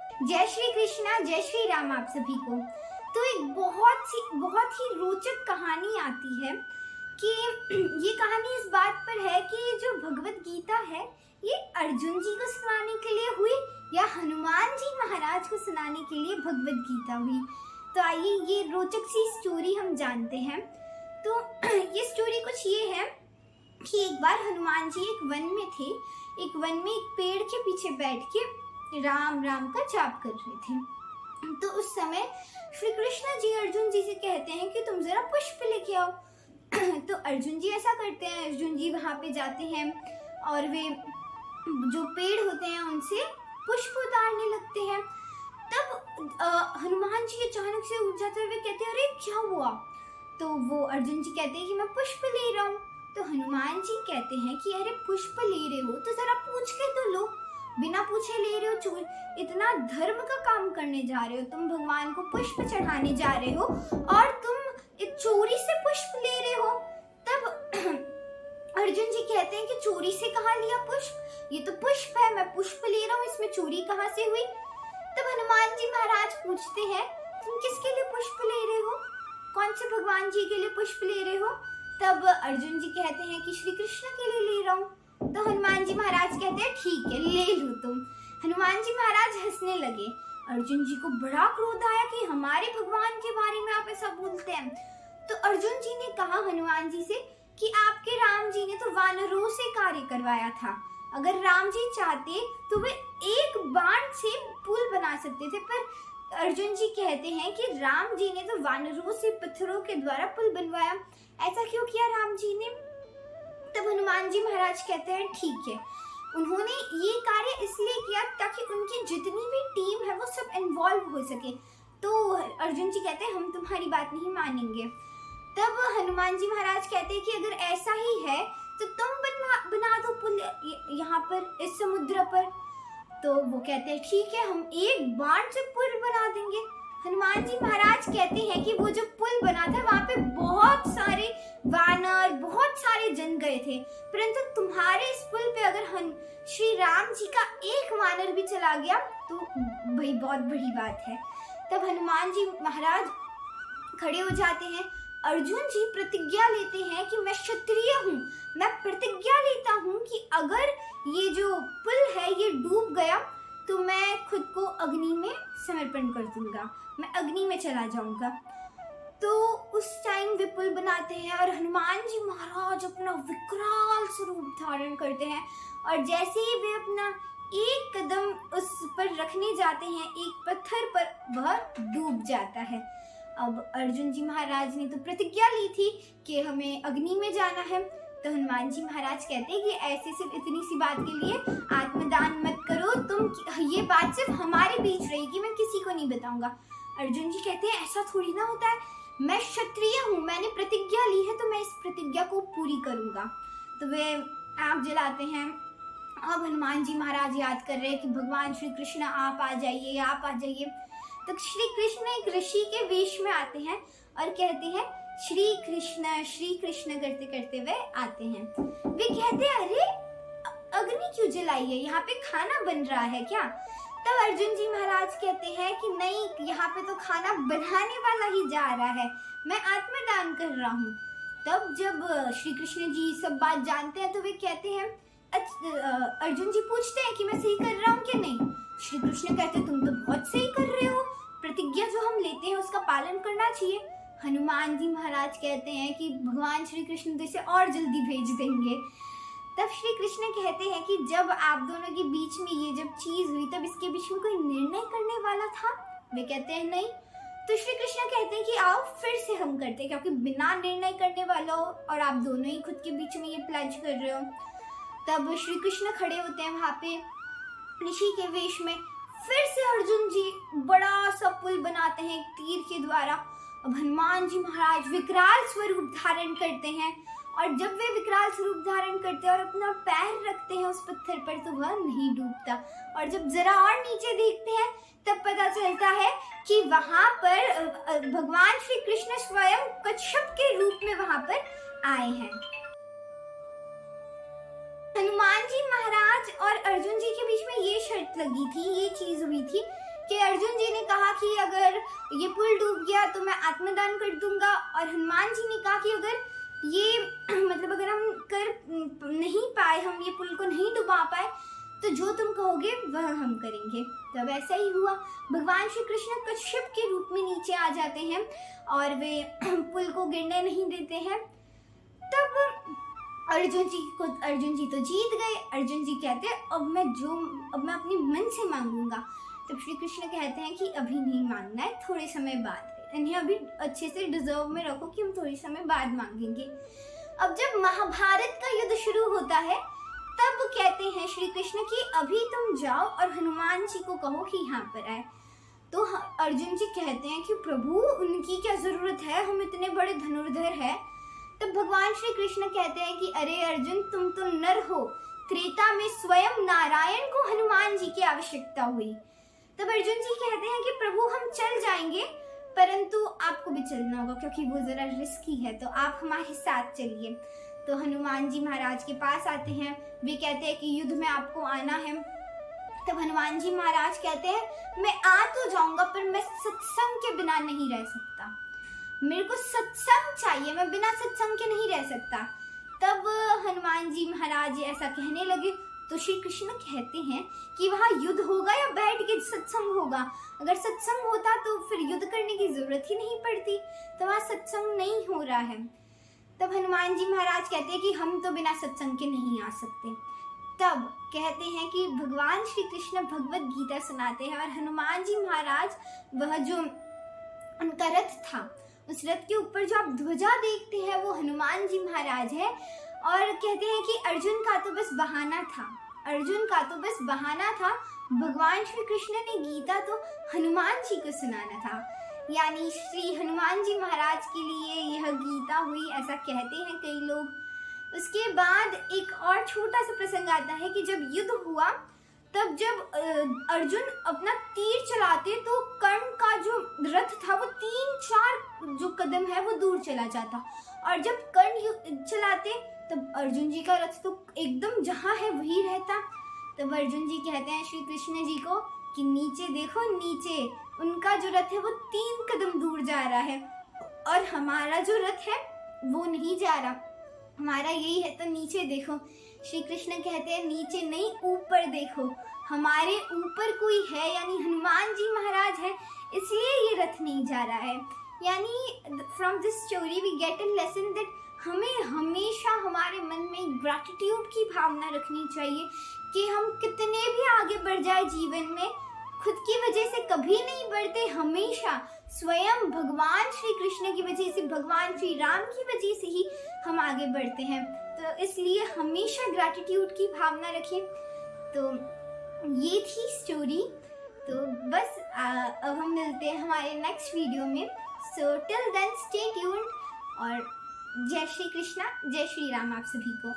जय श्री कृष्णा, जय श्री राम आप सभी को। तो एक बहुत ही रोचक कहानी आती है कि ये कहानी इस बात पर है कि ये जो भगवत गीता है ये अर्जुन जी को सुनाने के लिए हुई या हनुमान जी महाराज को सुनाने के लिए भगवत गीता हुई। तो आइए ये रोचक सी स्टोरी हम जानते हैं। तो ये स्टोरी कुछ ये है कि एक बार हनुमान जी एक वन में थे। एक वन में एक पेड़ के पीछे बैठ के राम राम का जाप कर रहे थे। तो उस समय श्री कृष्ण जी अर्जुन जी से कहते हैं कि तुम जरा पुष्प लेके आओ। तो अर्जुन जी ऐसा करते हैं। अर्जुन जी वहां पे जाते हैं और वे जो पेड़ होते हैं उनसे पुष्प उतारने लगते हैं। तब हनुमान जी अचानक से उठ जाते हैं। वे कहते हैं अरे क्या हुआ? तो वो अर्जुन जी कहते हैं कि मैं पुष्प ले रहा हूँ। तो हनुमान जी कहते हैं कि अरे पुष्प ले रहे हो तो जरा पूछ के तो लो, बिना पूछे ले रहे हो। इतना धर्म का काम करने जा रहे हो, तुम भगवान को पुष्प चढ़ाने जा रहे हो और तुम एक चोरी से पुष्प ले रहे हो। तब अर्जुन जी कहते हैं कि चोरी से कहाँ लिया पुष्प? ये तो पुष्प है, मैं पुष्प ले रहा हूँ, इसमें चोरी कहाँ से हुई? तब हनुमान जी महाराज पूछते हैं तुम किसके लिए पुष्प ले रहे हो? कौन से भगवान जी के लिए पुष्प ले रहे हो? तब अर्जुन जी कहते हैं कि श्री कृष्ण के लिए ले रहा हूँ। तो हनुमान जी महाराज कहते हैं ठीक है ले लो तुम। हनुमान जी महाराज हंसने लगे। अर्जुन जी को बड़ा क्रोध आया कि हमारे भगवान के बारे में आप ऐसा बोलते हैं। तो अर्जुन जी ने कहा हनुमान जी से कि आपके राम जी ने तो वानरों से कार्य करवाया था। अगर राम जी चाहते तो वे एक बाण से पुल बना सकते थे, पर अर्जुन जी कहते हैं कि राम जी ने तो वानरों से पत्थरों के द्वारा पुल बनवाया। ऐसा क्यों किया राम जी ने? तब हनुमान जी महाराज कहते हैं ठीक है, उन्होंने ये कार्य इसलिए किया ताकि उनकी जितनी भी टीम है वो सब इन्वॉल्व हो सके। तो अर्जुन जी कहते हैं हम तुम्हारी बात नहीं मानेंगे। तब हनुमान जी महाराज कहते हैं कि अगर ऐसा ही है तो तुम बना दो पुल यहाँ पर इस समुद्र पर। तो वो कहते हैं ठीक है, हम एक बाण से पुल बना देंगे। हनुमान जी महाराज कहते हैं कि वो जो पुल बना था वहां पे बहुत सारे वानर, बहुत सारे जन गए थे, परंतु तुम्हारे इस पुल पे अगर श्री राम जी का एक वानर भी चला गया तो भाई बहुत बड़ी बात है। तब हनुमान जी महाराज खड़े हो जाते हैं। अर्जुन जी प्रतिज्ञा लेते हैं कि मैं क्षत्रिय हूँ, मैं प्रतिज्ञा लेता हूँ कि अगर ये जो पुल है ये डूब गया तो मैं खुद को अग्नि में समर्पण कर दूंगा, मैं अग्नि में चला जाऊंगा। तो उस टाइम वे पुल बनाते हैं और हनुमान जी महाराज अपना विकराल स्वरूप धारण करते हैं और जैसे ही वे अपना एक कदम उस पर रखने जाते हैं एक पत्थर पर, वह डूब जाता है। अब अर्जुन जी महाराज ने तो प्रतिज्ञा ली थी कि हमें अग्नि में जाना है। तो हनुमान जी महाराज कहते हैं कि ऐसे सिर्फ इतनी सी बात के लिए आत्मदान मत करो तुम, ये बात सिर्फ हमारे बीच रहेगी, मैं किसी को नहीं बताऊंगा। अर्जुन जी कहते हैं ऐसा थोड़ी ना होता है, मैं क्षत्रिय हूँ, मैंने प्रतिज्ञा ली है तो मैं इस प्रतिज्ञा को पूरी करूंगा। तो वे आग जलाते हैं। अब हनुमान जी महाराज याद कर रहे हैं कि भगवान श्री कृष्ण आप आ जाइए, आप आ जाइए। तो श्री कृष्ण एक ऋषि के वेश में आते हैं और कहते हैं श्री कृष्ण करते करते वे आते हैं। वे कहते हैं अरे अग्नि क्यों जलाई है, यहाँ पे खाना बन रहा है क्या? तब अर्जुन जी महाराज कहते हैं कि नहीं, यहाँ पे तो खाना बनाने वाला ही जा रहा है, मैं आत्मदान कर रहा हूँ। तब जब श्री कृष्ण जी सब बात जानते हैं तो वे कहते हैं अर्जुन जी पूछते हैं कि मैं सही कर रहा हूँ कि नहीं। श्री कृष्ण कहते हैं तुम तो बहुत सही कर रहे हो, प्रतिज्ञा जो हम लेते हैं उसका पालन करना चाहिए। हनुमान जी महाराज कहते हैं कि भगवान श्री कृष्ण तो इसे और जल्दी भेज देंगे। तब श्री कृष्ण कहते हैं कि जब आप दोनों के बीच में ये जब चीज हुई तब इसके बीच में कोई निर्णय करने वाला था? वे कहते हैं नहीं। तो श्री कृष्ण कहते हैं कि आओ फिर से हम करते हैं, क्योंकि बिना निर्णय करने वाला हो और आप दोनों ही खुद के बीच में ये प्लेज कर रहे हो। तब श्री कृष्ण खड़े होते हैं वहां पे ऋषि के वेश में। फिर से अर्जुन जी बड़ा सा पुल बनाते हैं एक तीर के द्वारा। अब हनुमान जी महाराज विकराल स्वरूप धारण करते हैं और जब वे विकराल स्वरूप धारण करते हैं और अपना पैर रखते हैं उस पत्थर पर तो वह नहीं डूबता। और जब जरा और नीचे देखते हैं तब पता चलता है कि वहां पर भगवान श्री कृष्ण स्वयं कच्छप के रूप में वहां पर आए हैं। हनुमान जी महाराज और अर्जुन जी के बीच में ये शर्त लगी थी, ये चीज हुई थी कि अर्जुन जी ने कहा कि अगर ये पुल डूब गया तो मैं आत्मदान कर दूंगा, और हनुमान जी ने कहा कि अगर ये मतलब अगर हम कर नहीं पाए, हम ये पुल को नहीं डुबा पाए, तो जो तुम कहोगे वह हम करेंगे। तब ऐसा ही हुआ, भगवान श्री कृष्ण कश्यप के रूप में नीचे आ जाते हैं और वे पुल को गिरने नहीं देते हैं। तब अर्जुन जी तो जीत गए। अर्जुन जी कहते हैं अब मैं अपने मन से मांगूंगा। तब श्री कृष्ण कहते हैं कि अभी नहीं मांगना है, थोड़े समय बाद, इन्हें अभी अच्छे से डिजर्व में रखो कि हम थोड़े समय बाद मांगेंगे। अब जब महाभारत का युद्ध शुरू होता है तब कहते हैं श्री कृष्ण कि अभी तुम जाओ और हनुमान जी को कहो कि यहाँ पर आए। तो अर्जुन जी कहते हैं कि प्रभु उनकी क्या जरूरत है, हम इतने बड़े धनुर्धर हैं। तब भगवान श्री कृष्ण कहते हैं कि अरे अर्जुन, तुम तो नर हो, त्रेता में स्वयं नारायण को हनुमान जी की आवश्यकता हुई। तब अर्जुन जी कहते हैं कि प्रभु हम चल जाएंगे, परंतु आपको भी चलना होगा क्योंकि वो जरा रिस्की है, तो आप हमारे साथ चलिए। तो हनुमान जी महाराज के पास आते हैं, वे कहते हैं कि युद्ध में आपको आना है। तब हनुमान जी महाराज कहते हैं मैं आ तो जाऊंगा पर मैं सत्संग के बिना नहीं रह सकता, मेरे को सत्संग चाहिए, मैं बिना सत्संग के नहीं रह सकता। तब हनुमान जी महाराज ऐसा कहने लगे तो श्री कृष्ण कहते हैं कि वहाँ युद्ध होगा या बैठ के सत्संग होगा? अगर सत्संग होता तो फिर युद्ध करने की जरूरत ही नहीं पड़ती, तो वहाँ सत्संग नहीं हो रहा है। तब हनुमान जी महाराज कहते हैं कि हम तो बिना सत्संग के नहीं आ सकते। तब कहते हैं कि भगवान श्री कृष्ण भगवत गीता सुनाते हैं और हनुमान जी महाराज वह जो उनका रथ था, उस रथ के ऊपर जो आप ध्वजा देखते हैं वो हनुमान जी महाराज है। और कहते हैं कि अर्जुन का तो बस बहाना था, अर्जुन का तो बस बहाना था, भगवान श्री कृष्ण ने गीता तो हनुमान जी को सुनाना था, यानी श्री हनुमान जी महाराज के लिए यह गीता हुई, ऐसा कहते हैं कई लोग। उसके बाद एक और छोटा सा प्रसंग आता है कि जब युद्ध हुआ तब जब अर्जुन अपना तीर चलाते तो कर्ण का जो रथ था वो 3-4 जो कदम है वो दूर चला जाता, और जब कर्ण चलाते तब अर्जुन जी का रथ तो एकदम जहाँ है वही रहता। तब अर्जुन जी कहते हैं श्री कृष्ण जी को कि नीचे देखो, नीचे उनका जो रथ है वो 3 कदम दूर जा रहा है और हमारा जो रथ है वो नहीं जा रहा, हमारा यही है, तो नीचे देखो। श्री कृष्ण कहते हैं नीचे नहीं ऊपर देखो, हमारे ऊपर कोई है, यानी हनुमान जी महाराज है, इसलिए ये रथ नहीं जा रहा है। यानी from this story we get a lesson that हमें हमेशा हमारे मन में ग्रैटिट्यूड की भावना रखनी चाहिए कि हम कितने भी आगे बढ़ जाए जीवन में, खुद की वजह से कभी नहीं बढ़ते, हमेशा स्वयं भगवान श्री कृष्ण की वजह से, भगवान श्री राम की वजह से ही हम आगे बढ़ते हैं। तो इसलिए हमेशा ग्रैटिट्यूड की भावना रखें। तो ये थी स्टोरी। तो बस अब हम मिलते हैं हमारे नेक्स्ट वीडियो में। So till then stay tuned और जय श्री कृष्णा, जय श्री राम आप सभी को।